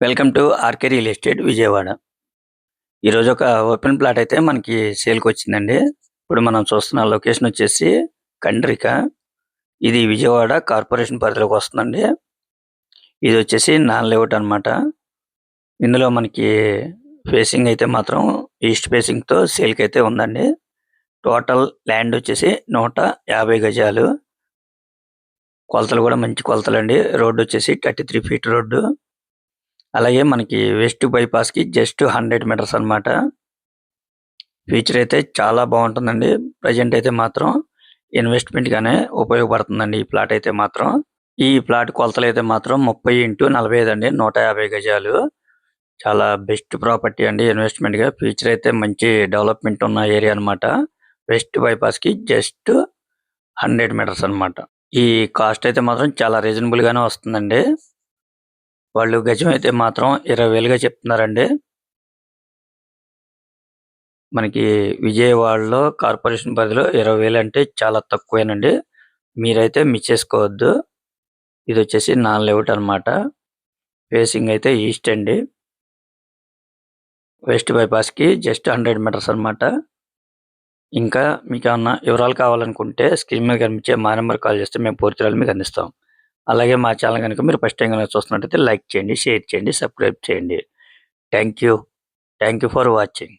Welcome to RK real estate Vijayawada. ఈరోజు ఒక open plot అయితే మనకి సేల్కి వచ్చిందండి. ఇప్పుడు మనం చూస్తున్న లొకేషన్ వచ్చేసి కండ్రిక. ఇది విజయవాడ కార్పొరేషన్ పరిధిలోకి వస్తుందండి. ఇది వచ్చేసి నాన్ లేఅవుట్ అనమాట. ఇందులో మనకి ఫేసింగ్ అయితే మాత్రం ఈస్ట్ ఫేసింగ్తో సేల్కి అయితే ఉందండి. టోటల్ ల్యాండ్ వచ్చేసి 150 గజాలు. కొలతలు కూడా మంచి కొలతలండి. రోడ్డు వచ్చేసి 33 ఫీట్ రోడ్డు. అలాగే మనకి వెస్ట్ బైపాస్‌కి జస్ట్ 100 మీటర్స్ అన్నమాట. ఫ్యూచర్ అయితే చాలా బాగుంటుందండి. ప్రెజెంట్ అయితే మాత్రం ఇన్వెస్ట్‌మెంట్ గానే ఉపయోగపడుతుందండి ఈ ప్లాట్ అయితే మాత్రం. ఈ ప్లాట్ కొలతలైతే మాత్రం 30x45 అండి. 150 గజాలు. చాలా బెస్ట్ ప్రాపర్టీ అండి ఇన్వెస్ట్‌మెంట్‌గా. ఫ్యూచర్ అయితే మంచి డెవలప్‌మెంట్ ఉన్న ఏరియా అన్నమాట. వెస్ట్ బైపాస్‌కి జస్ట్ 100 మీటర్స్ అన్నమాట. ఈ కాస్ట్ అయితే మాత్రం చాలా రీజనబుల్ గానే వస్తుందండి. వాళ్ళు గజం అయితే మాత్రం 20,000గా చెప్తున్నారండి. మనకి విజయవాడలో కార్పొరేషన్ పరిధిలో 20,000 అంటే చాలా తక్కువేనండి. మీరైతే మిస్ చేసుకోవద్దు. ఇది వచ్చేసి నాన్ లేఅవుట్ అన్నమాట. ఫేసింగ్ అయితే ఈస్ట్ అండి. వెస్ట్ బైపాస్‌కి జస్ట్ 100 మీటర్స్ అన్నమాట. ఇంకా మీకేమన్నా వివరాలు కావాలనుకుంటే స్క్రీన్ మీద కనిపించే మా నెంబర్‌కి కాల్ చేస్తే మేము పూర్తి వివరాలు మీకు అందిస్తాం. అలాగే మా ఛానల్ గనుక మీరు ఫస్ట్ టైం గనుక చూస్తున్నట్టయితే లైక్ చేయండి, షేర్ చేయండి, సబ్స్క్రైబ్ చేయండి. Thank you. Thank you for watching.